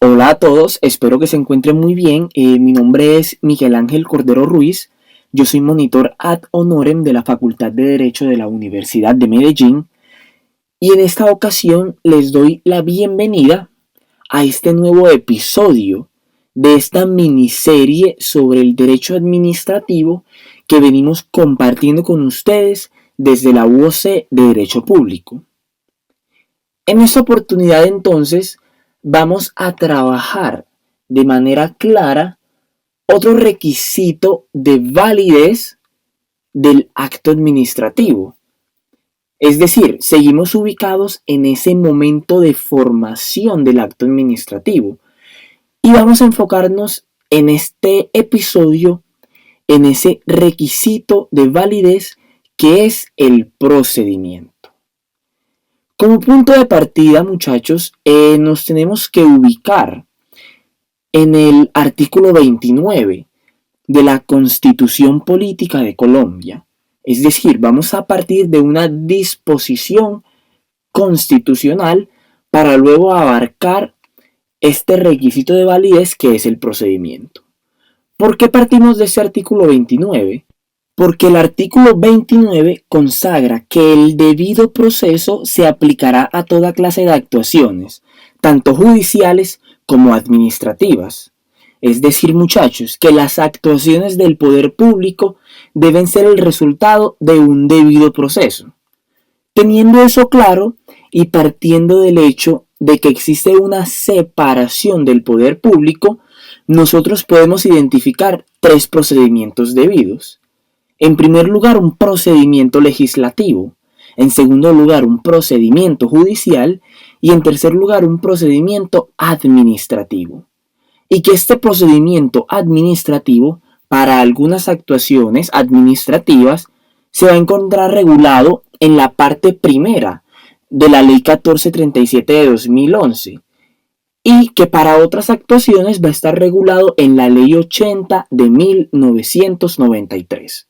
Hola a todos, espero que se encuentren muy bien. Mi nombre es Miguel Ángel Cordero Ruiz. Yo soy monitor ad honorem de la Facultad de Derecho de la Universidad de Medellín y en esta ocasión les doy la bienvenida a este nuevo episodio de esta miniserie sobre el derecho administrativo que venimos compartiendo con ustedes desde la UOC de Derecho Público. En esta oportunidad entonces vamos a trabajar de manera clara otro requisito de validez del acto administrativo. Es decir, seguimos ubicados en ese momento de formación del acto administrativo y vamos a enfocarnos en este episodio en ese requisito de validez que es el procedimiento. Como punto de partida, muchachos, nos tenemos que ubicar en el artículo 29 de la Constitución Política de Colombia. Es decir, vamos a partir de una disposición constitucional para luego abarcar este requisito de validez que es el procedimiento. ¿Por qué partimos de ese artículo 29? Porque el artículo 29 consagra que el debido proceso se aplicará a toda clase de actuaciones, tanto judiciales como administrativas. Es decir, muchachos, que las actuaciones del poder público deben ser el resultado de un debido proceso. Teniendo eso claro y partiendo del hecho de que existe una separación del poder público, nosotros podemos identificar tres procedimientos debidos. En primer lugar, un procedimiento legislativo. En segundo lugar, un procedimiento judicial. Y en tercer lugar, un procedimiento administrativo. Y que este procedimiento administrativo, para algunas actuaciones administrativas, se va a encontrar regulado en la parte primera de la Ley 1437 de 2011. Y que para otras actuaciones va a estar regulado en la Ley 80 de 1993.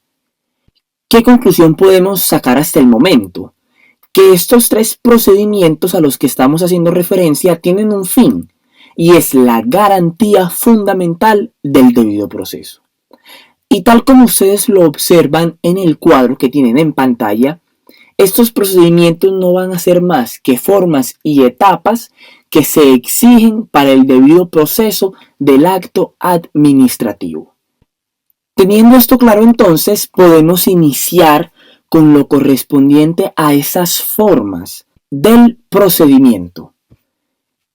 ¿Qué conclusión podemos sacar hasta el momento? Que estos tres procedimientos a los que estamos haciendo referencia tienen un fin, y es la garantía fundamental del debido proceso. Y tal como ustedes lo observan en el cuadro que tienen en pantalla, estos procedimientos no van a ser más que formas y etapas que se exigen para el debido proceso del acto administrativo. Teniendo esto claro, entonces podemos iniciar con lo correspondiente a esas formas del procedimiento.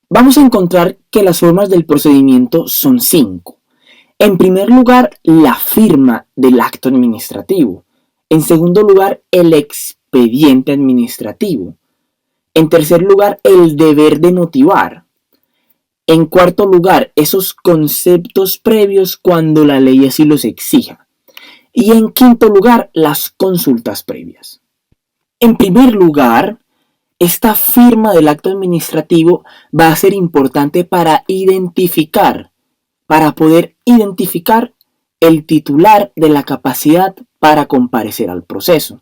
Vamos a encontrar que las formas del procedimiento son 5. En primer lugar, la firma del acto administrativo. En segundo lugar, el expediente administrativo. En tercer lugar, el deber de motivar. En cuarto lugar, esos conceptos previos cuando la ley así los exija. Y en quinto lugar, las consultas previas. En primer lugar, esta firma del acto administrativo va a ser importante para poder identificar el titular de la capacidad para comparecer al proceso.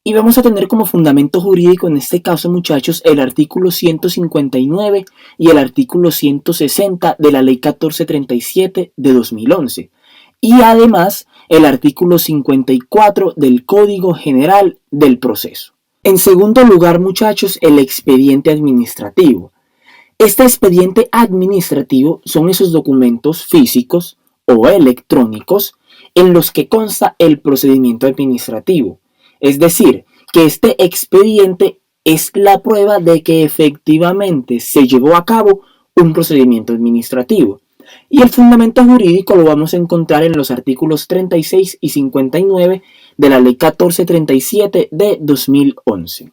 Y vamos a tener como fundamento jurídico en este caso, muchachos, el artículo 159 y el artículo 160 de la Ley 1437 de 2011. Y además el artículo 54 del Código General del Proceso. En segundo lugar, muchachos, el expediente administrativo. Este expediente administrativo son esos documentos físicos o electrónicos en los que consta el procedimiento administrativo. Es decir, que este expediente es la prueba de que efectivamente se llevó a cabo un procedimiento administrativo. Y el fundamento jurídico lo vamos a encontrar en los artículos 36 y 59 de la Ley 1437 de 2011.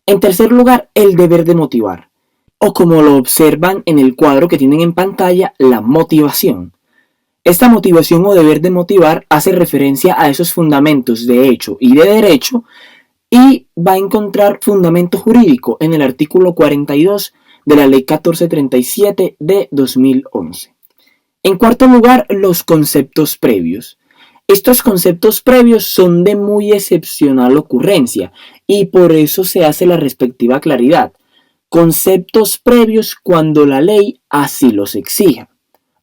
En tercer lugar, el deber de motivar, o como lo observan en el cuadro que tienen en pantalla, la motivación. Esta motivación o deber de motivar hace referencia a esos fundamentos de hecho y de derecho y va a encontrar fundamento jurídico en el artículo 42 de la Ley 1437 de 2011. En cuarto lugar, los conceptos previos. Estos conceptos previos son de muy excepcional ocurrencia y por eso se hace la respectiva claridad. conceptos previos cuando la ley así los exija.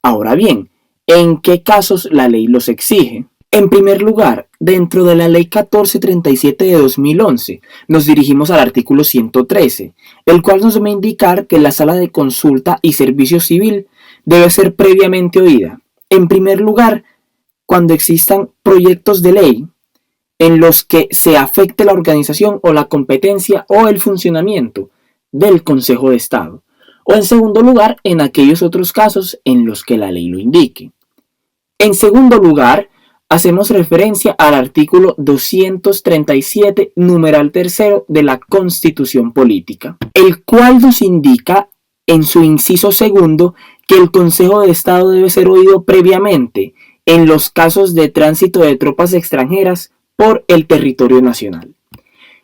Ahora bien, ¿en qué casos la ley los exige? En primer lugar, dentro de la Ley 1437 de 2011, nos dirigimos al artículo 113, el cual nos va a indicar que la sala de consulta y servicio civil debe ser previamente oída. En primer lugar, cuando existan proyectos de ley en los que se afecte la organización o la competencia o el funcionamiento del Consejo de Estado. O en segundo lugar, en aquellos otros casos en los que la ley lo indique. En segundo lugar, hacemos referencia al artículo 237, numeral tercero de la Constitución Política, el cual nos indica en su inciso segundo que el Consejo de Estado debe ser oído previamente en los casos de tránsito de tropas extranjeras por el territorio nacional.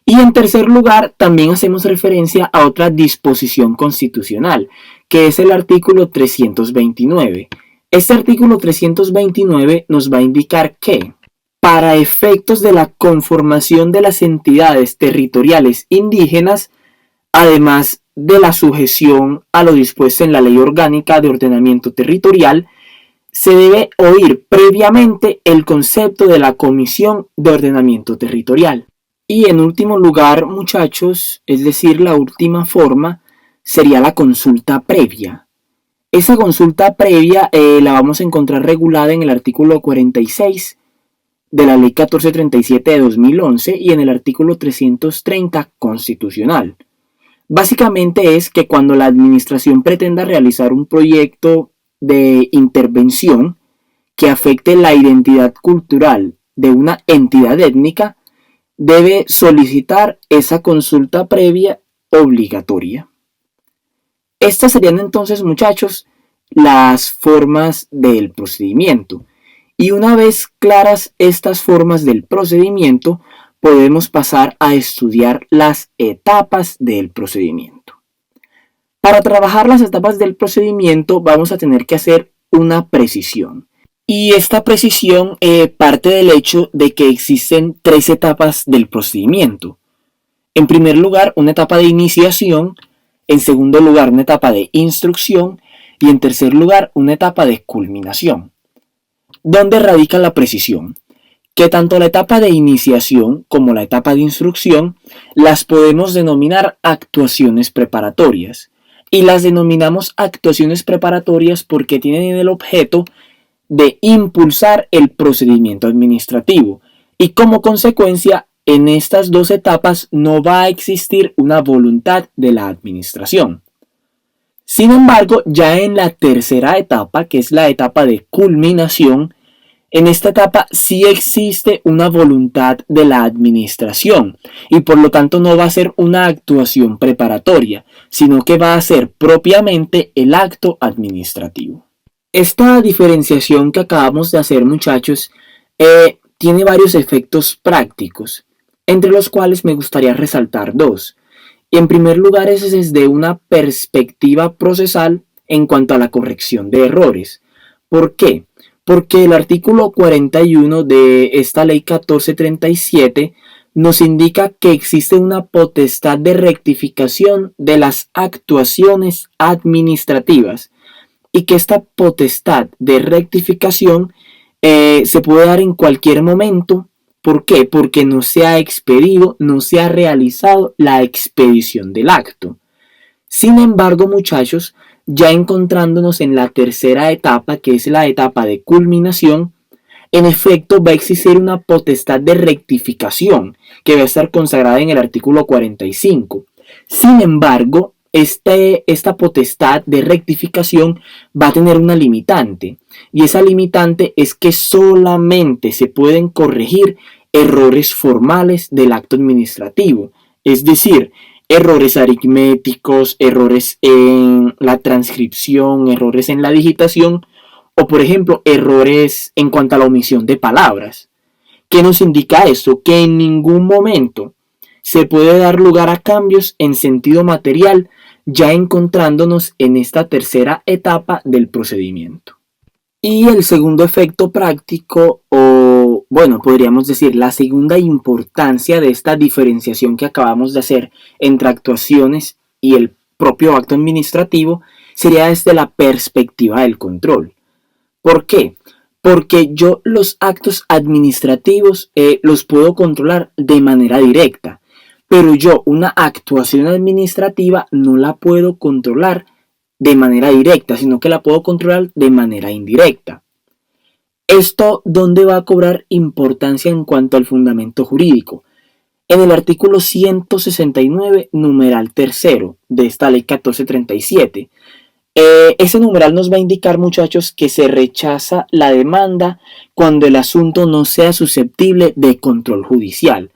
Y en tercer lugar, también hacemos referencia a otra disposición constitucional, que es el artículo 329. Este artículo 329 nos va a indicar que, para efectos de la conformación de las entidades territoriales indígenas, además de la sujeción a lo dispuesto en la Ley Orgánica de Ordenamiento Territorial, se debe oír previamente el concepto de la Comisión de Ordenamiento Territorial. Y en último lugar, muchachos, es decir, la última forma sería la consulta previa. Esa consulta previa la vamos a encontrar regulada en el artículo 46 de la Ley 1437 de 2011 y en el artículo 330 constitucional. Básicamente es que cuando la administración pretenda realizar un proyecto de intervención que afecte la identidad cultural de una entidad étnica, debe solicitar esa consulta previa obligatoria. Estas serían entonces, muchachos, las formas del procedimiento. Y una vez claras estas formas del procedimiento, podemos pasar a estudiar las etapas del procedimiento. Para trabajar las etapas del procedimiento vamos a tener que hacer una precisión. Y esta precisión parte del hecho de que existen 3 etapas del procedimiento. En primer lugar, una etapa de iniciación. En segundo lugar, una etapa de instrucción. Y en tercer lugar, una etapa de culminación. ¿Dónde radica la precisión? Que tanto la etapa de iniciación como la etapa de instrucción las podemos denominar actuaciones preparatorias. Y las denominamos actuaciones preparatorias porque tienen el objeto de impulsar el procedimiento administrativo y como consecuencia en estas 2 etapas no va a existir una voluntad de la administración. Sin embargo, ya en la tercera etapa, que es la etapa de culminación, en esta etapa sí existe una voluntad de la administración y por lo tanto no va a ser una actuación preparatoria, sino que va a ser propiamente el acto administrativo. Esta diferenciación que acabamos de hacer, muchachos, tiene varios efectos prácticos, entre los cuales me gustaría resaltar 2. Y en primer lugar es desde una perspectiva procesal en cuanto a la corrección de errores. ¿Por qué? Porque el artículo 41 de esta ley 1437 nos indica que existe una potestad de rectificación de las actuaciones administrativas y que esta potestad de rectificación se puede dar en cualquier momento. ¿Por qué? Porque no se ha expedido, no se ha realizado la expedición del acto. Sin embargo, muchachos, ya encontrándonos en la tercera etapa, que es la etapa de culminación, en efecto va a existir una potestad de rectificación que va a estar consagrada en el artículo 45. Sin embargo, esta potestad de rectificación va a tener una limitante, y esa limitante es que solamente se pueden corregir errores formales del acto administrativo, es decir, errores aritméticos, errores en la transcripción, errores en la digitación o por ejemplo errores en cuanto a la omisión de palabras. ¿Qué nos indica esto? Que en ningún momento se puede dar lugar a cambios en sentido material, ya encontrándonos en esta tercera etapa del procedimiento. Y el segundo efecto práctico, o bueno, podríamos decir la segunda importancia de esta diferenciación que acabamos de hacer entre actuaciones y el propio acto administrativo sería desde la perspectiva del control. ¿Por qué? Porque yo los actos administrativos los puedo controlar de manera directa, pero yo una actuación administrativa no la puedo controlar de manera directa, sino que la puedo controlar de manera indirecta. ¿Esto dónde va a cobrar importancia en cuanto al fundamento jurídico? En el artículo 169, numeral tercero de esta ley 1437. Ese numeral nos va a indicar, muchachos, que se rechaza la demanda cuando el asunto no sea susceptible de control judicial.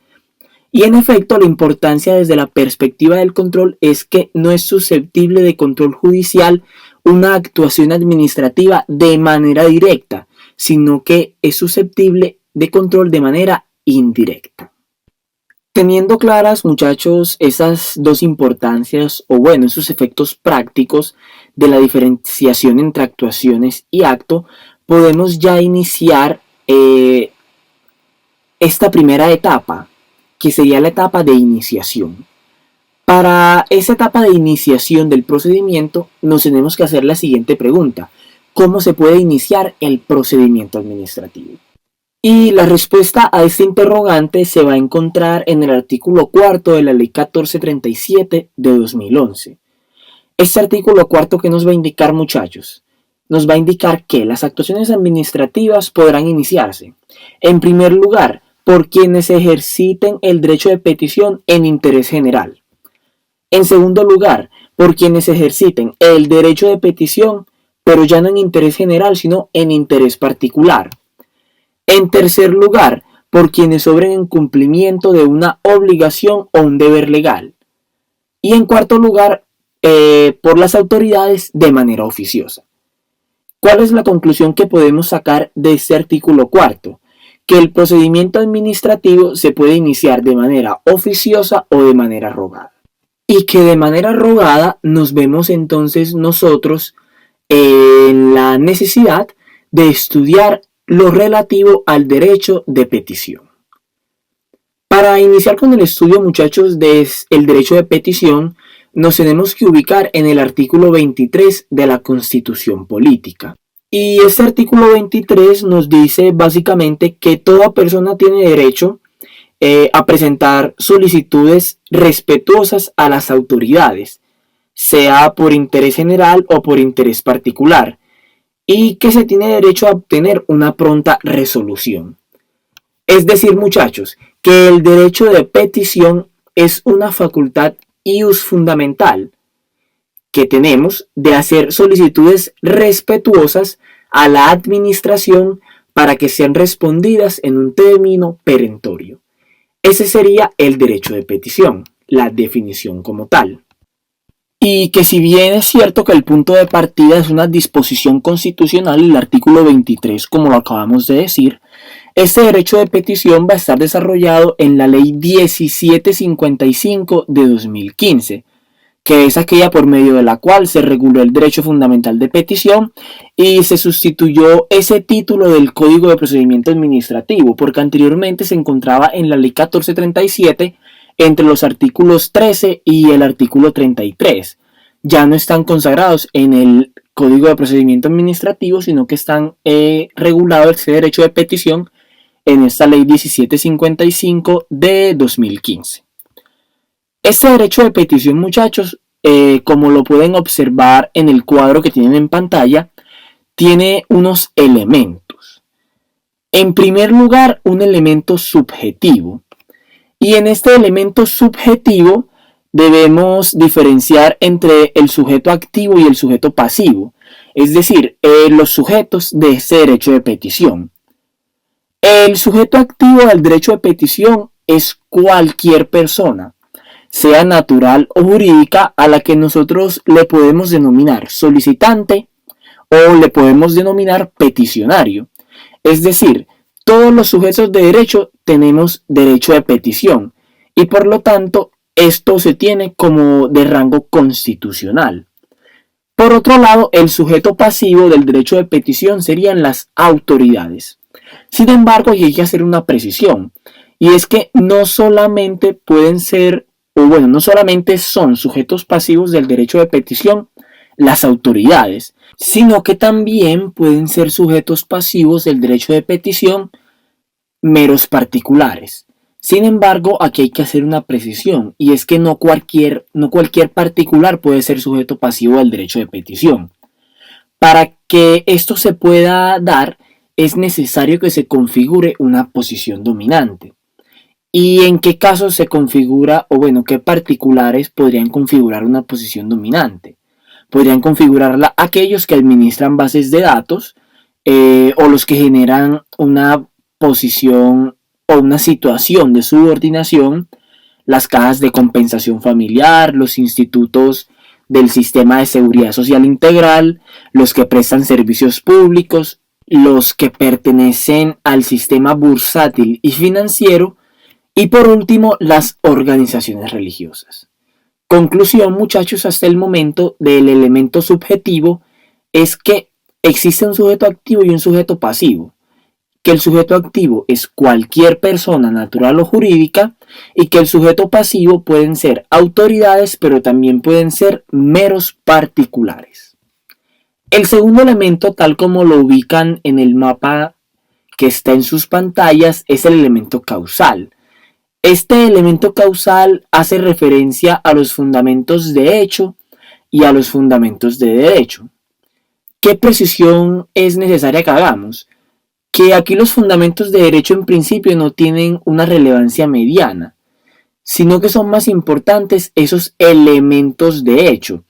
Y en efecto, la importancia desde la perspectiva del control es que no es susceptible de control judicial una actuación administrativa de manera directa, sino que es susceptible de control de manera indirecta. Teniendo claras, muchachos, esas dos importancias, o bueno, esos efectos prácticos de la diferenciación entre actuaciones y acto, podemos ya iniciar esta primera etapa, que sería la etapa de iniciación. Para esa etapa de iniciación del procedimiento, nos tenemos que hacer la siguiente pregunta: ¿cómo se puede iniciar el procedimiento administrativo? Y la respuesta a este interrogante se va a encontrar en el artículo 4 de la ley 1437 de 2011. Este artículo 4, ¿qué nos va a indicar, muchachos? Nos va a indicar que las actuaciones administrativas podrán iniciarse, en primer lugar, por quienes ejerciten el derecho de petición en interés general. En segundo lugar, por quienes ejerciten el derecho de petición, pero ya no en interés general, sino en interés particular. En tercer lugar, por quienes obren en cumplimiento de una obligación o un deber legal. Y en cuarto lugar, por las autoridades de manera oficiosa. ¿Cuál es la conclusión que podemos sacar de este artículo cuarto? Que el procedimiento administrativo se puede iniciar de manera oficiosa o de manera rogada. Y que de manera rogada nos vemos entonces nosotros en la necesidad de estudiar lo relativo al derecho de petición. Para iniciar con el estudio, muchachos, del derecho de petición, nos tenemos que ubicar en el artículo 23 de la Constitución Política. Y este artículo 23 nos dice básicamente que toda persona tiene derecho a presentar solicitudes respetuosas a las autoridades, sea por interés general o por interés particular, y que se tiene derecho a obtener una pronta resolución. Es decir, muchachos, que el derecho de petición es una facultad ius fundamental que tenemos de hacer solicitudes respetuosas a la administración para que sean respondidas en un término perentorio. Ese sería el derecho de petición, la definición como tal. Y que si bien es cierto que el punto de partida es una disposición constitucional, el artículo 23, como lo acabamos de decir, este derecho de petición va a estar desarrollado en la ley 1755 de 2015, que es aquella por medio de la cual se reguló el derecho fundamental de petición y se sustituyó ese título del Código de Procedimiento Administrativo, porque anteriormente se encontraba en la ley 1437 entre los artículos 13 y el artículo 33. Ya no están consagrados en el Código de Procedimiento Administrativo, sino que están regulados ese derecho de petición en esta ley 1755 de 2015. Este derecho de petición, muchachos, como lo pueden observar en el cuadro que tienen en pantalla, tiene unos elementos. En primer lugar, un elemento subjetivo. Y en este elemento subjetivo debemos diferenciar entre el sujeto activo y el sujeto pasivo, es decir, los sujetos de este derecho de petición. El sujeto activo del derecho de petición es cualquier persona, sea natural o jurídica, a la que nosotros le podemos denominar solicitante o le podemos denominar peticionario. Es decir, todos los sujetos de derecho tenemos derecho de petición y por lo tanto esto se tiene como de rango constitucional. Por otro lado, el sujeto pasivo del derecho de petición serían las autoridades. Sin embargo, aquí hay que hacer una precisión, y es que no solamente pueden ser o bueno, no solamente son sujetos pasivos del derecho de petición las autoridades, sino que también pueden ser sujetos pasivos del derecho de petición meros particulares. Sin embargo, aquí hay que hacer una precisión, y es que no cualquier particular puede ser sujeto pasivo del derecho de petición. Para que esto se pueda dar, es necesario que se configure una posición dominante. ¿Y en qué casos se configura, o bueno, qué particulares podrían configurar una posición dominante? Podrían configurarla aquellos que administran bases de datos o los que generan una posición o una situación de subordinación, las cajas de compensación familiar, los institutos del sistema de seguridad social integral, los que prestan servicios públicos, los que pertenecen al sistema bursátil y financiero, y por último, las organizaciones religiosas. Conclusión, muchachos, hasta el momento del elemento subjetivo es que existe un sujeto activo y un sujeto pasivo. Que el sujeto activo es cualquier persona natural o jurídica y que el sujeto pasivo pueden ser autoridades, pero también pueden ser meros particulares. El segundo elemento, tal como lo ubican en el mapa que está en sus pantallas, es el elemento causal. Este elemento causal hace referencia a los fundamentos de hecho y a los fundamentos de derecho. ¿Qué precisión es necesaria que hagamos? Que aquí los fundamentos de derecho en principio no tienen una relevancia mediana, sino que son más importantes esos elementos de hecho,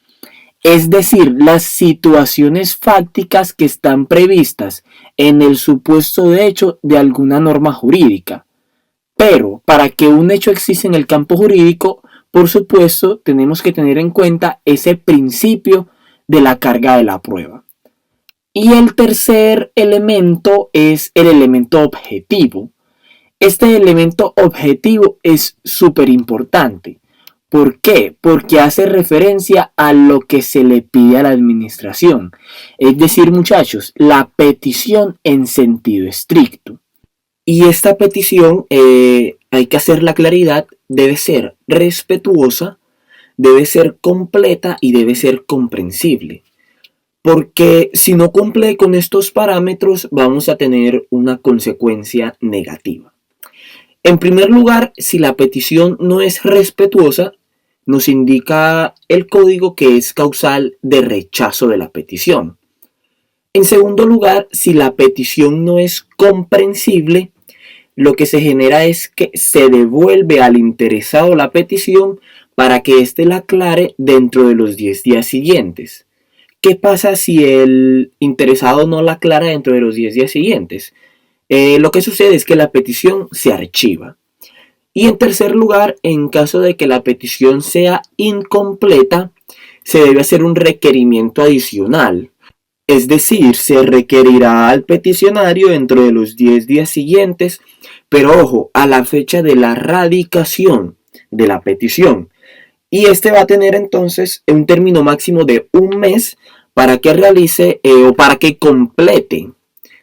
es decir, las situaciones fácticas que están previstas en el supuesto de hecho de alguna norma jurídica. Pero para que un hecho exista en el campo jurídico, por supuesto, tenemos que tener en cuenta ese principio de la carga de la prueba. Y el tercer elemento es el elemento objetivo. Este elemento objetivo es súper importante. ¿Por qué? Porque hace referencia a lo que se le pide a la administración. Es decir, muchachos, la petición en sentido estricto. Y esta petición, hay que hacer la claridad, debe ser respetuosa, debe ser completa y debe ser comprensible. Porque si no cumple con estos parámetros, vamos a tener una consecuencia negativa. En primer lugar, si la petición no es respetuosa, nos indica el código que es causal de rechazo de la petición. En segundo lugar, si la petición no es comprensible, lo que se genera es que se devuelve al interesado la petición para que éste la aclare dentro de los 10 días siguientes. ¿Qué pasa si el interesado no la aclara dentro de los 10 días siguientes? Lo que sucede es que la petición se archiva. Y en tercer lugar, en caso de que la petición sea incompleta, se debe hacer un requerimiento adicional. Es decir, se requerirá al peticionario dentro de los 10 días siguientes, pero ojo, a la fecha de la radicación de la petición. Y este va a tener entonces un término máximo de un mes para que realice o para que complete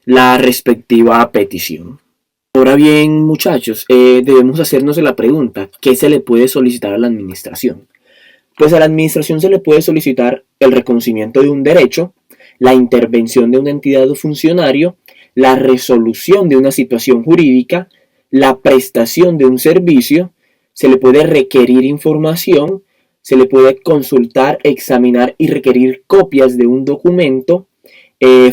la respectiva petición. Ahora bien, muchachos, debemos hacernos la pregunta, ¿qué se le puede solicitar a la administración? Pues a la administración se le puede solicitar el reconocimiento de un derecho, la intervención de una entidad o funcionario, la resolución de una situación jurídica, la prestación de un servicio, se le puede requerir información, se le puede consultar, examinar y requerir copias de un documento,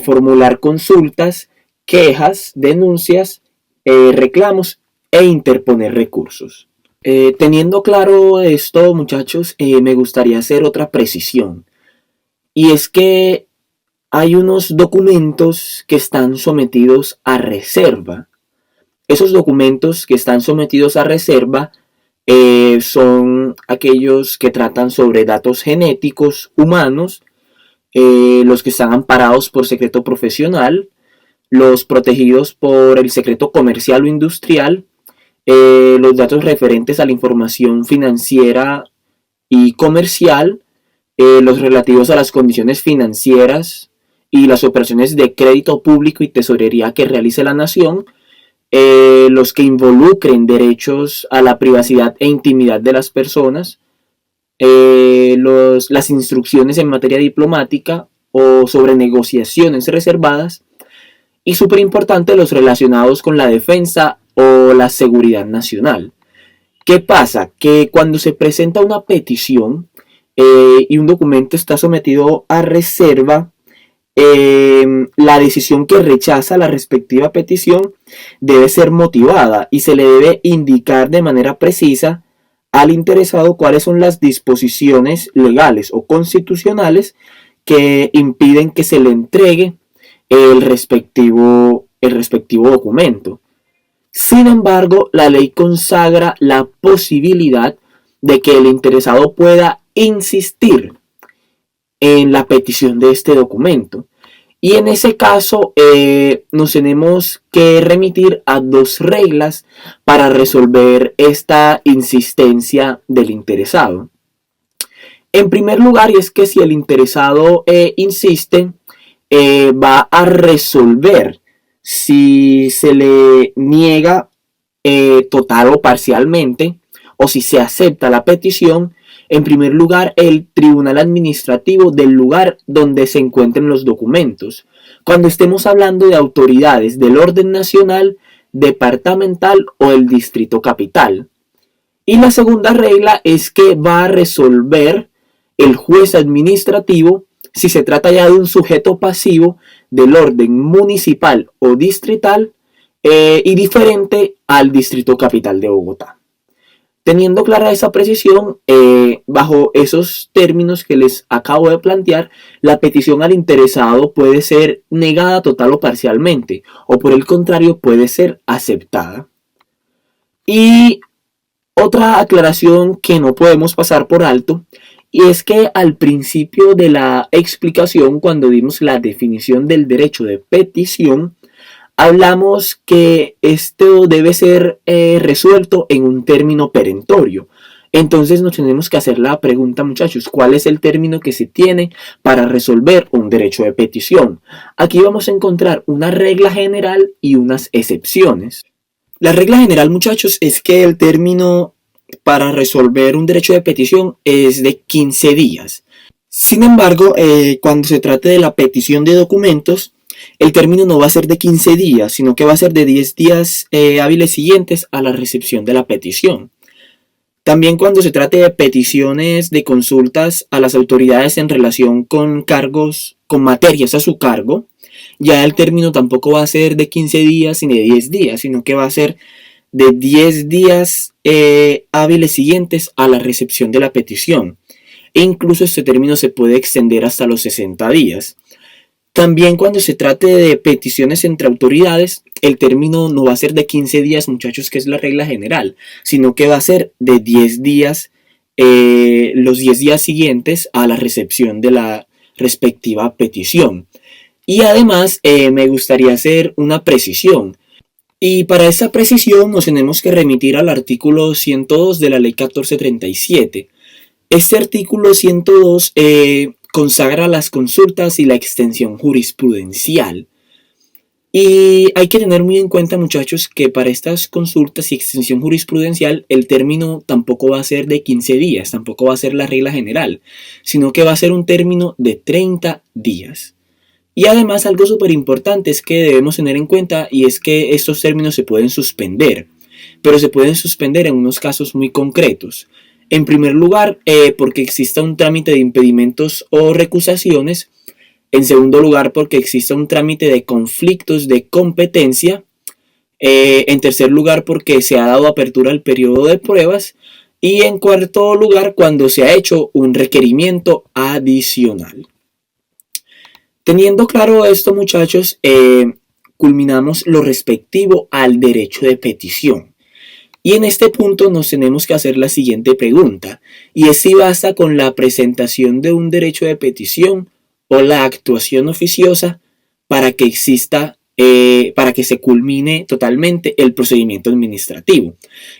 formular consultas, quejas, denuncias, reclamos e interponer recursos. Teniendo claro esto, muchachos, me gustaría hacer otra precisión. Y es que hay unos documentos que están sometidos a reserva. Esos documentos que están sometidos a reserva son aquellos que tratan sobre datos genéticos humanos, los que están amparados por secreto profesional, los protegidos por el secreto comercial o industrial, los datos referentes a la información financiera y comercial, los relativos a las condiciones financieras y las operaciones de crédito público y tesorería que realice la nación, los que involucren derechos a la privacidad e intimidad de las personas, las instrucciones en materia diplomática o sobre negociaciones reservadas, y súper importante los relacionados con la defensa o la seguridad nacional. ¿Qué pasa? Que cuando se presenta una petición y un documento está sometido a reserva, la decisión que rechaza la respectiva petición debe ser motivada y se le debe indicar de manera precisa al interesado cuáles son las disposiciones legales o constitucionales que impiden que se le entregue el respectivo documento. Sin embargo, la ley consagra la posibilidad de que el interesado pueda insistir en la petición de este documento. Y en ese caso nos tenemos que remitir a dos reglas para resolver esta insistencia del interesado. En primer lugar, y es que si el interesado insiste, va a resolver si se le niega total o parcialmente, o si se acepta la petición, en primer lugar, el tribunal administrativo del lugar donde se encuentren los documentos. Cuando estemos hablando de autoridades del orden nacional, departamental o el distrito capital. Y la segunda regla es que va a resolver el juez administrativo si se trata ya de un sujeto pasivo del orden municipal o distrital y diferente al distrito capital de Bogotá. Teniendo clara esa precisión, bajo esos términos que les acabo de plantear, la petición al interesado puede ser negada total o parcialmente, o por el contrario puede ser aceptada. Y otra aclaración que no podemos pasar por alto, y es que al principio de la explicación, cuando dimos la definición del derecho de petición, hablamos que esto debe ser resuelto en un término perentorio. Entonces nos tenemos que hacer la pregunta, muchachos, ¿cuál es el término que se tiene para resolver un derecho de petición? Aquí vamos a encontrar una regla general y unas excepciones. La regla general, muchachos, es que el término para resolver un derecho de petición es de 15 días. Sin embargo, cuando se trate de la petición de documentos, el término no va a ser de 15 días, sino que va a ser de 10 días hábiles siguientes a la recepción de la petición. También cuando se trate de peticiones de consultas a las autoridades en relación con cargos, con materias a su cargo, ya el término tampoco va a ser de 15 días ni de 10 días, sino que va a ser de 10 días hábiles siguientes a la recepción de la petición. E incluso este término se puede extender hasta los 60 días. También cuando se trate de peticiones entre autoridades, el término no va a ser de 15 días, muchachos, que es la regla general, sino que va a ser de 10 días, los 10 días siguientes a la recepción de la respectiva petición. Y además me gustaría hacer una precisión. Y para esa precisión nos tenemos que remitir al artículo 102 de la ley 1437. Este artículo 102 consagra las consultas y la extensión jurisprudencial. Y hay que tener muy en cuenta, muchachos, que para estas consultas y extensión jurisprudencial el término tampoco va a ser de 15 días, tampoco va a ser la regla general, sino que va a ser un término de 30 días. Y además algo súper importante es que debemos tener en cuenta, y es que estos términos se pueden suspender, pero se pueden suspender en unos casos muy concretos. En primer lugar, porque exista un trámite de impedimentos o recusaciones. En segundo lugar, porque exista un trámite de conflictos de competencia. En tercer lugar, porque se ha dado apertura al periodo de pruebas. Y en cuarto lugar, cuando se ha hecho un requerimiento adicional. Teniendo claro esto, muchachos, culminamos lo respectivo al derecho de petición. Y en este punto nos tenemos que hacer la siguiente pregunta, y es si basta con la presentación de un derecho de petición o la actuación oficiosa para que exista, para que se culmine totalmente el procedimiento administrativo.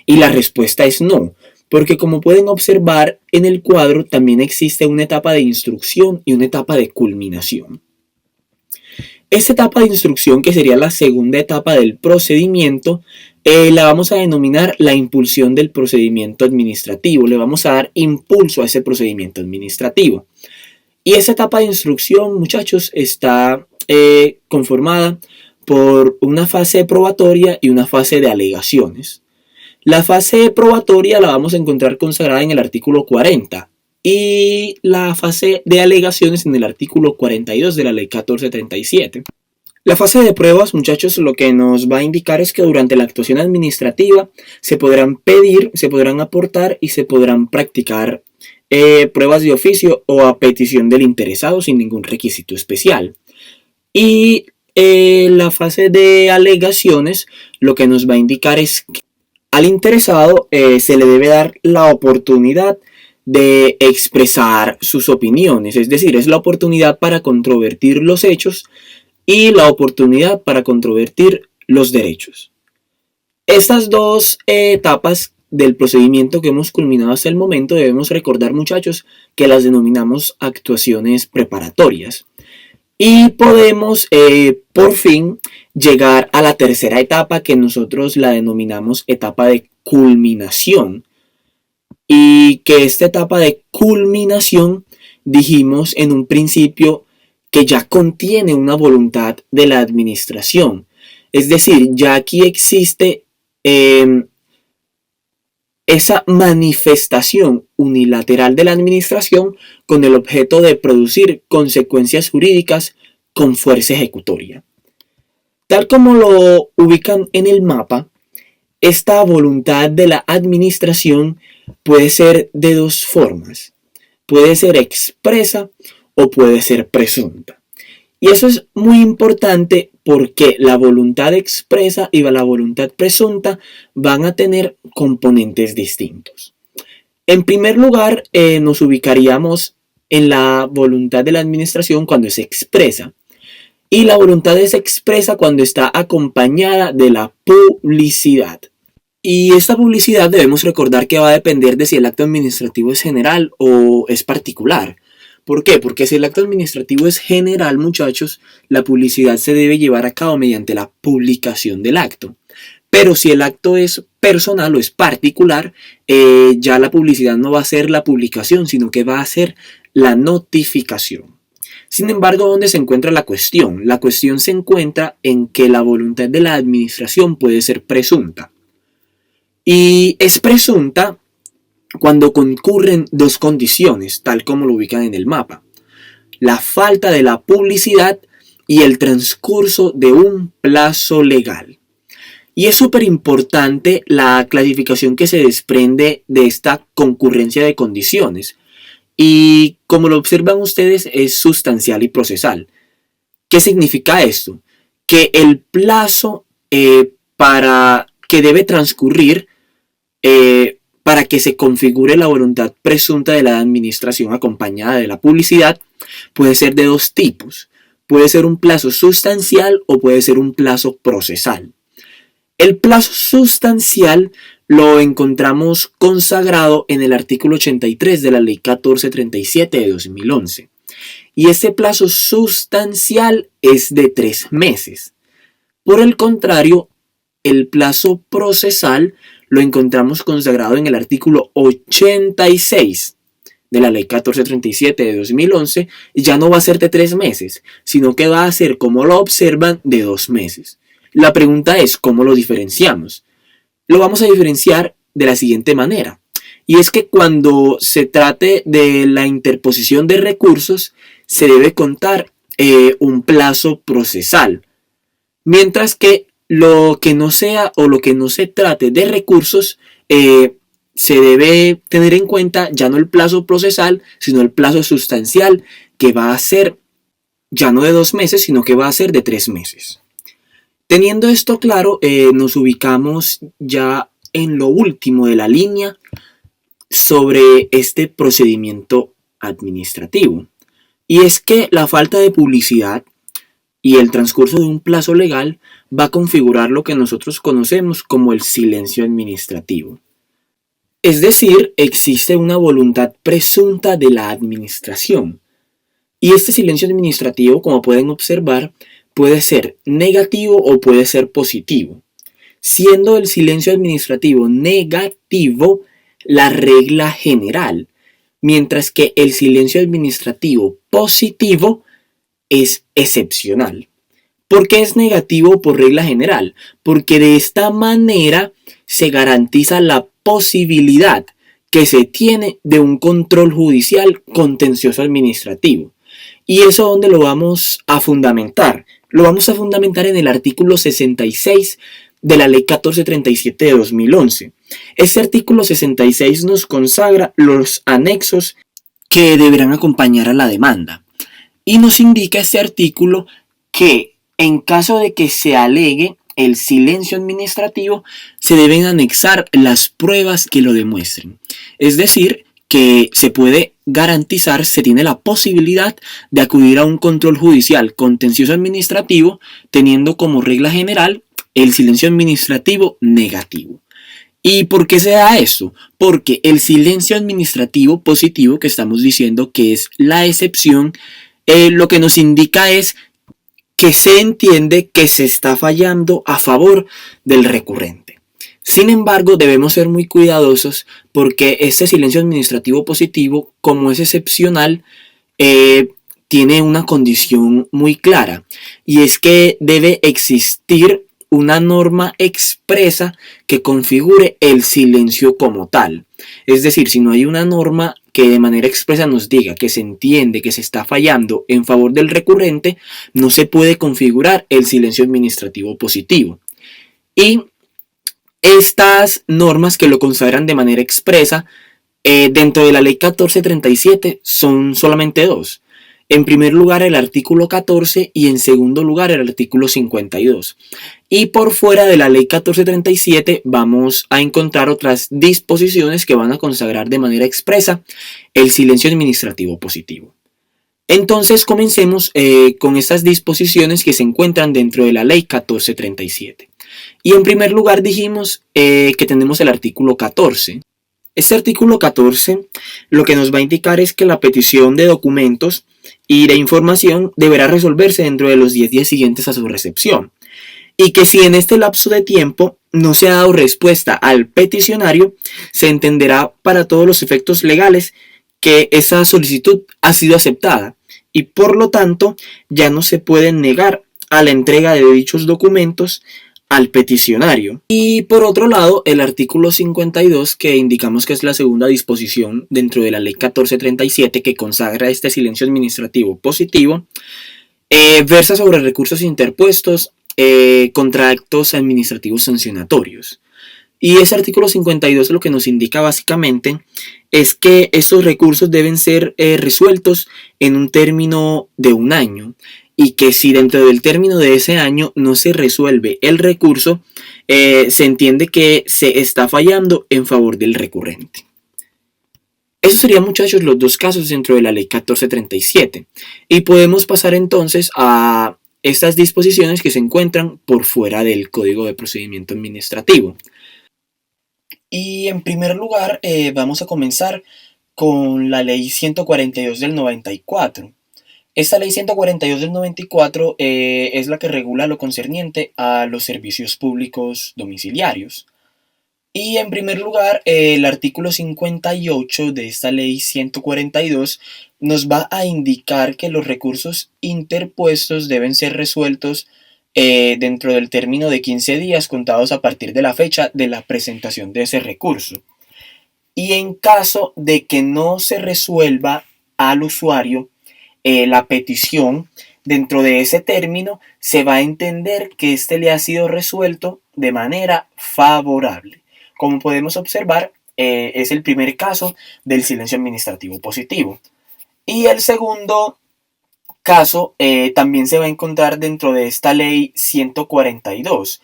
Y la respuesta es no, porque como pueden observar en el cuadro también existe una etapa de instrucción y una etapa de culminación. Esta etapa de instrucción, que sería la segunda etapa del procedimiento, la vamos a denominar la impulsión del procedimiento administrativo. Le vamos a dar impulso a ese procedimiento administrativo. Y esa etapa de instrucción, muchachos, está conformada por una fase probatoria y una fase de alegaciones. La fase probatoria la vamos a encontrar consagrada en el artículo 40 y la fase de alegaciones en el artículo 42 de la Ley 1437. La fase de pruebas, muchachos, lo que nos va a indicar es que durante la actuación administrativa se podrán pedir, se podrán aportar y se podrán practicar pruebas de oficio o a petición del interesado sin ningún requisito especial. Y la fase de alegaciones lo que nos va a indicar es que al interesado se le debe dar la oportunidad de expresar sus opiniones, es decir, es la oportunidad para controvertir los hechos y la oportunidad para controvertir los derechos. Estas dos etapas del procedimiento que hemos culminado hasta el momento debemos recordar, muchachos, que las denominamos actuaciones preparatorias. Y podemos por fin llegar a la tercera etapa, que nosotros la denominamos etapa de culminación. Y que esta etapa de culminación dijimos en un principio que ya contiene una voluntad de la administración. Es decir, ya aquí existe esa manifestación unilateral de la administración con el objeto de producir consecuencias jurídicas con fuerza ejecutoria. Tal como lo ubican en el mapa, esta voluntad de la administración puede ser de dos formas. Puede ser expresa o puede ser presunta. Y eso es muy importante porque la voluntad expresa y la voluntad presunta van a tener componentes distintos. En primer lugar, nos ubicaríamos en la voluntad de la administración cuando es expresa. Y la voluntad es expresa cuando está acompañada de la publicidad. Y esta publicidad debemos recordar que va a depender de si el acto administrativo es general o es particular. ¿Por qué? Porque si el acto administrativo es general, muchachos, la publicidad se debe llevar a cabo mediante la publicación del acto. Pero si el acto es personal o es particular, ya la publicidad no va a ser la publicación, sino que va a ser la notificación. Sin embargo, ¿dónde se encuentra la cuestión? La cuestión se encuentra en que la voluntad de la administración puede ser presunta. Y es presunta cuando concurren dos condiciones, tal como lo ubican en el mapa: la falta de la publicidad y el transcurso de un plazo legal. Y es súper importante la clasificación que se desprende de esta concurrencia de condiciones. Y como lo observan ustedes, es sustancial y procesal. ¿Qué significa esto? Que el plazo para que debe transcurrir para que se configure la voluntad presunta de la administración acompañada de la publicidad puede ser de dos tipos. Puede ser un plazo sustancial o puede ser un plazo procesal. El plazo sustancial lo encontramos consagrado en el artículo 83 de la Ley 1437 de 2011. Y este plazo sustancial es de 3 meses. Por el contrario, el plazo procesal lo encontramos consagrado en el artículo 86 de la Ley 1437 de 2011 y ya no va a ser de 3 meses, sino que va a ser, como lo observan, de 2 meses. La pregunta es, ¿cómo lo diferenciamos? Lo vamos a diferenciar de la siguiente manera. Y es que cuando se trate de la interposición de recursos, se debe contar un plazo procesal. Mientras que lo que no sea o lo que no se trate de recursos, se debe tener en cuenta ya no el plazo procesal, sino el plazo sustancial, que va a ser ya no de 2 meses, sino que va a ser de 3 meses. Teniendo esto claro, nos ubicamos ya en lo último de la línea sobre este procedimiento administrativo. Y es que la falta de publicidad y el transcurso de un plazo legal va a configurar lo que nosotros conocemos como el silencio administrativo. Es decir, existe una voluntad presunta de la administración. Y este silencio administrativo, como pueden observar, puede ser negativo o puede ser positivo, siendo el silencio administrativo negativo la regla general, mientras que el silencio administrativo positivo es excepcional. ¿Por qué es negativo por regla general? Porque de esta manera se garantiza la posibilidad que se tiene de un control judicial contencioso administrativo. ¿Y eso dónde lo vamos a fundamentar? Lo vamos a fundamentar en el artículo 66 de la Ley 1437 de 2011. Este artículo 66 nos consagra los anexos que deberán acompañar a la demanda. Y nos indica este artículo que en caso de que se alegue el silencio administrativo, se deben anexar las pruebas que lo demuestren. Es decir, que se puede garantizar, se tiene la posibilidad de acudir a un control judicial contencioso administrativo, teniendo como regla general el silencio administrativo negativo. ¿Y por qué se da esto? Porque el silencio administrativo positivo, que estamos diciendo que es la excepción, lo que nos indica es que se entiende que se está fallando a favor del recurrente. Sin embargo, debemos ser muy cuidadosos porque este silencio administrativo positivo, como es excepcional, tiene una condición muy clara, y es que debe existir una norma expresa que configure el silencio como tal. Es decir, si no hay una norma que de manera expresa nos diga que se entiende que se está fallando en favor del recurrente, no se puede configurar el silencio administrativo positivo. Y estas normas que lo consagran de manera expresa dentro de la Ley 1437 son solamente dos. En primer lugar, el artículo 14 y en segundo lugar, el artículo 52. Y por fuera de la Ley 1437 vamos a encontrar otras disposiciones que van a consagrar de manera expresa el silencio administrativo positivo. Entonces comencemos con estas disposiciones que se encuentran dentro de la Ley 1437. Y en primer lugar dijimos que tenemos el artículo 14. Este artículo 14 lo que nos va a indicar es que la petición de documentos y de información deberá resolverse dentro de los 10 días siguientes a su recepción, y que si en este lapso de tiempo no se ha dado respuesta al peticionario, se entenderá para todos los efectos legales que esa solicitud ha sido aceptada y por lo tanto ya no se puede negar a la entrega de dichos documentos al peticionario. Y por otro lado, el artículo 52, que indicamos que es la segunda disposición dentro de la Ley 1437 que consagra este silencio administrativo positivo, versa sobre recursos interpuestos contra actos administrativos sancionatorios. Y ese artículo 52 lo que nos indica básicamente es que estos recursos deben ser resueltos en un término de un año, y que si dentro del término de ese año no se resuelve el recurso, se entiende que se está fallando en favor del recurrente. Esos serían, muchachos, los dos casos dentro de la Ley 1437. Y podemos pasar entonces a estas disposiciones que se encuentran por fuera del Código de Procedimiento Administrativo. Y en primer lugar, vamos a comenzar con la Ley 142 del 94. Esta Ley 142 del 94 es la que regula lo concerniente a los servicios públicos domiciliarios. Y en primer lugar, el artículo 58 de esta Ley 142 nos va a indicar que los recursos interpuestos deben ser resueltos dentro del término de 15 días contados a partir de la fecha de la presentación de ese recurso. Y en caso de que no se resuelva al usuario la petición dentro de ese término, se va a entender que éste le ha sido resuelto de manera favorable. Como podemos observar, es el primer caso del silencio administrativo positivo. Y el segundo caso también se va a encontrar dentro de esta Ley 142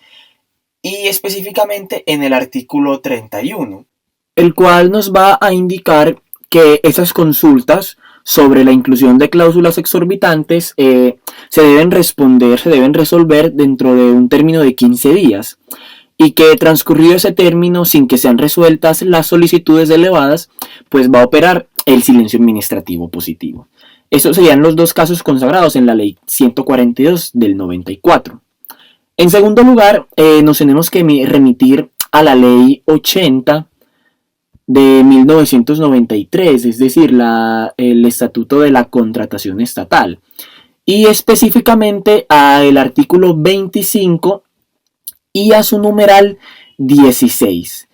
y específicamente en el artículo 31, el cual nos va a indicar que esas consultas sobre la inclusión de cláusulas exorbitantes se deben resolver dentro de un término de 15 días y que transcurrido ese término sin que sean resueltas las solicitudes elevadas, pues va a operar el silencio administrativo positivo. Esos serían los dos casos consagrados en la Ley 142 del 94. En segundo lugar, nos tenemos que remitir a la Ley 80 de 1993, es decir, el Estatuto de la Contratación Estatal, y específicamente al artículo 25 y a su numeral 16.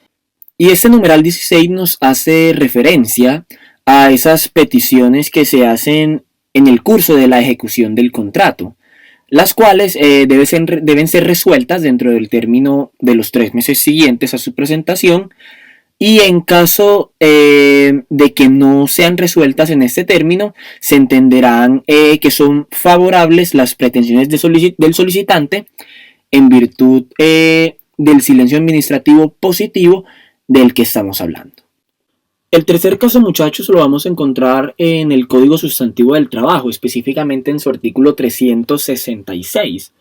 Y este numeral 16 nos hace referencia a esas peticiones que se hacen en el curso de la ejecución del contrato, las cuales deben ser resueltas dentro del término de los 3 meses siguientes a su presentación, y en caso de que no sean resueltas en este término, se entenderán que son favorables las pretensiones del solicitante en virtud del silencio administrativo positivo del que estamos hablando. El tercer caso, muchachos, lo vamos a encontrar en el Código Sustantivo del Trabajo, específicamente en su artículo 366,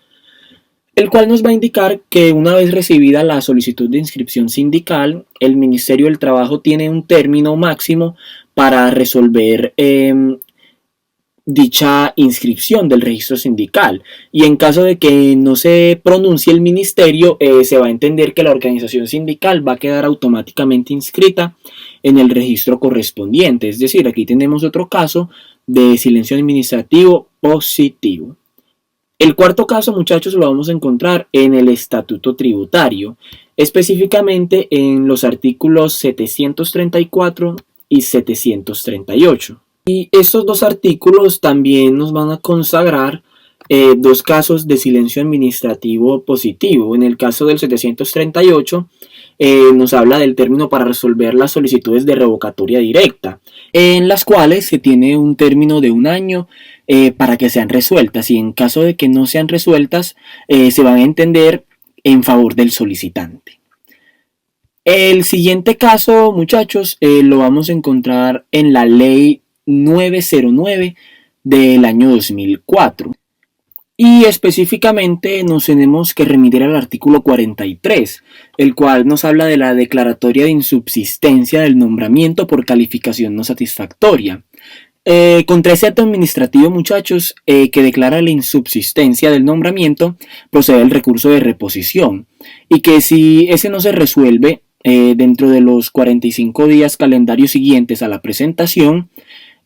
el cual nos va a indicar que una vez recibida la solicitud de inscripción sindical, el Ministerio del Trabajo tiene un término máximo para resolver dicha inscripción del registro sindical, y en caso de que no se pronuncie el ministerio, se va a entender que la organización sindical va a quedar automáticamente inscrita en el registro correspondiente. Es decir, aquí tenemos otro caso de silencio administrativo positivo. El cuarto caso, muchachos, lo vamos a encontrar en el Estatuto Tributario, específicamente en los artículos 734 y 738. Y estos dos artículos también nos van a consagrar dos casos de silencio administrativo positivo. En el caso del 738 nos habla del término para resolver las solicitudes de revocatoria directa, en las cuales se tiene un término de 1 año para que sean resueltas, y en caso de que no sean resueltas se van a entender en favor del solicitante. El siguiente caso, muchachos, lo vamos a encontrar en la Ley 909 del año 2004. Y específicamente nos tenemos que remitir al artículo 43, el cual nos habla de la declaratoria de insubsistencia del nombramiento por calificación no satisfactoria. Contra ese acto administrativo, muchachos, que declara la insubsistencia del nombramiento, procede el recurso de reposición, y que si ese no se resuelve dentro de los 45 días calendarios siguientes a la presentación,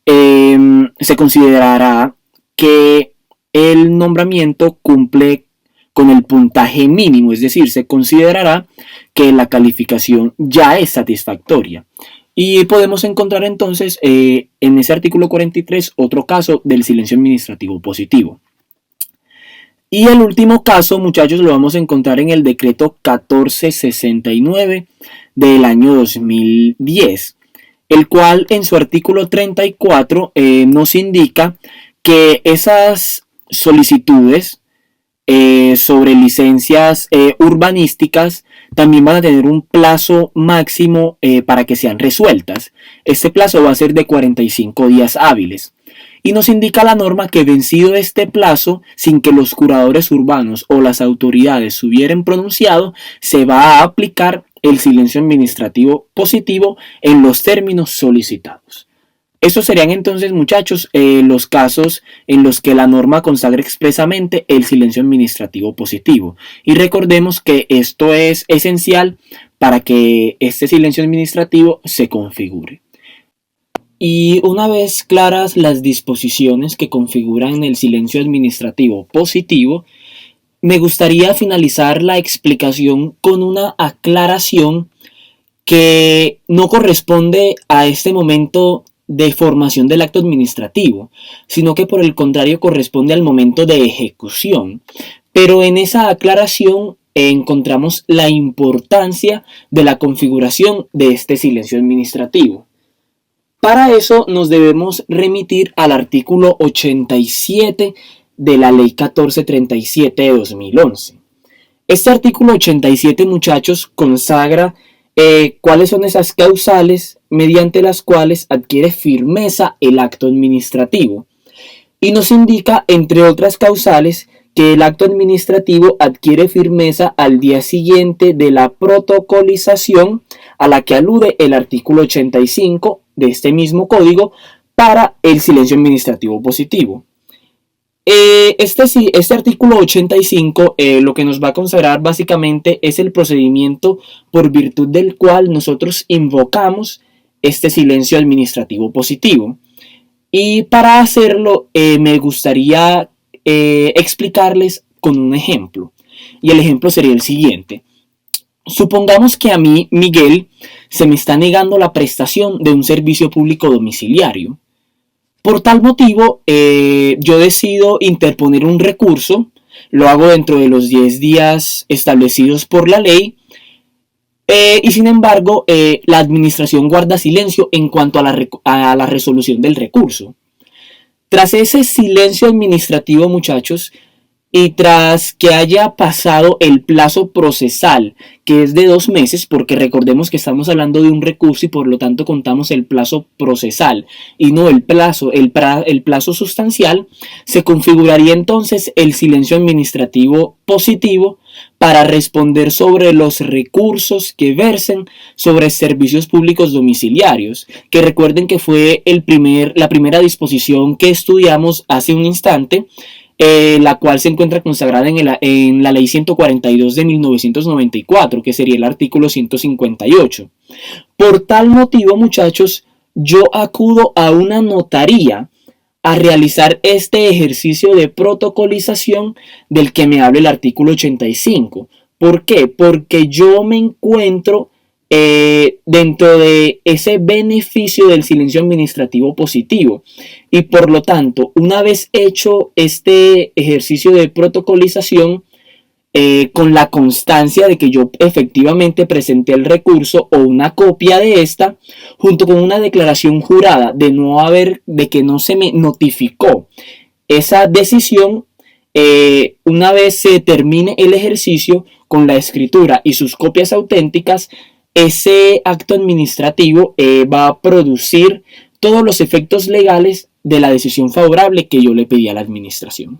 se considerará que el nombramiento cumple con el puntaje mínimo, es decir, se considerará que la calificación ya es satisfactoria. Y podemos encontrar entonces en ese artículo 43 otro caso del silencio administrativo positivo. Y el último caso, muchachos, lo vamos a encontrar en el decreto 1469 del año 2010, el cual en su artículo 34 nos indica que esas solicitudes sobre licencias urbanísticas también van a tener un plazo máximo para que sean resueltas. Este plazo va a ser de 45 días hábiles. Y nos indica la norma que, vencido este plazo, sin que los curadores urbanos o las autoridades se hubieran pronunciado, se va a aplicar el silencio administrativo positivo en los términos solicitados. Estos serían entonces, muchachos, los casos en los que la norma consagra expresamente el silencio administrativo positivo. Y recordemos que esto es esencial para que este silencio administrativo se configure. Y una vez claras las disposiciones que configuran el silencio administrativo positivo, me gustaría finalizar la explicación con una aclaración que no corresponde a este momento de formación del acto administrativo, sino que por el contrario corresponde al momento de ejecución. Pero en esa aclaración encontramos la importancia de la configuración de este silencio administrativo. Para eso nos debemos remitir al artículo 87 de la Ley 1437 de 2011. Este artículo 87, muchachos, consagra cuáles son esas causales mediante las cuales adquiere firmeza el acto administrativo, y nos indica, entre otras causales, que el acto administrativo adquiere firmeza al día siguiente de la protocolización a la que alude el artículo 85 de este mismo código para el silencio administrativo positivo. Este artículo 85 lo que nos va a consagrar básicamente es el procedimiento por virtud del cual nosotros invocamos este silencio administrativo positivo. Y para hacerlo me gustaría explicarles con un ejemplo. Y el ejemplo sería el siguiente. Supongamos que a mí, Miguel, se me está negando la prestación de un servicio público domiciliario. Por tal motivo, yo decido interponer un recurso, lo hago dentro de los 10 días establecidos por la ley, y sin embargo, la administración guarda silencio en cuanto a la resolución del recurso. Tras ese silencio administrativo, muchachos, y tras que haya pasado el plazo procesal, que es de 2 meses, porque recordemos que estamos hablando de un recurso y por lo tanto contamos el plazo procesal y no el plazo sustancial, se configuraría entonces el silencio administrativo positivo para responder sobre los recursos que versen sobre servicios públicos domiciliarios, que recuerden que fue la primera disposición que estudiamos hace un instante, la cual se encuentra consagrada en la Ley 142 de 1994, que sería el artículo 158. Por tal motivo, muchachos, yo acudo a una notaría a realizar este ejercicio de protocolización del que me habla el artículo 85. ¿Por qué? Porque yo me encuentro dentro de ese beneficio del silencio administrativo positivo y por lo tanto, una vez hecho este ejercicio de protocolización, con la constancia de que yo efectivamente presenté el recurso o una copia de esta, junto con una declaración jurada de que no se me notificó esa decisión, una vez se termine el ejercicio con la escritura y sus copias auténticas, ese acto administrativo va a producir todos los efectos legales de la decisión favorable que yo le pedí a la administración.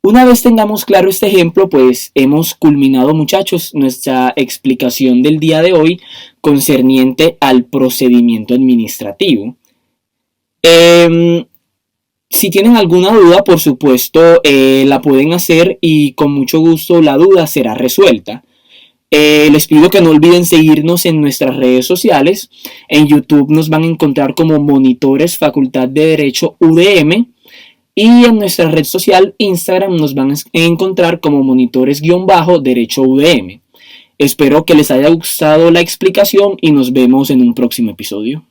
Una vez tengamos claro este ejemplo, pues hemos culminado, muchachos, nuestra explicación del día de hoy concerniente al procedimiento administrativo. Si tienen alguna duda, por supuesto, la pueden hacer y con mucho gusto la duda será resuelta. Les pido que no olviden seguirnos en nuestras redes sociales. En YouTube nos van a encontrar como Monitores Facultad de Derecho UDM. Y en nuestra red social Instagram nos van a encontrar como Monitores-Derecho UDM. Espero que les haya gustado la explicación y nos vemos en un próximo episodio.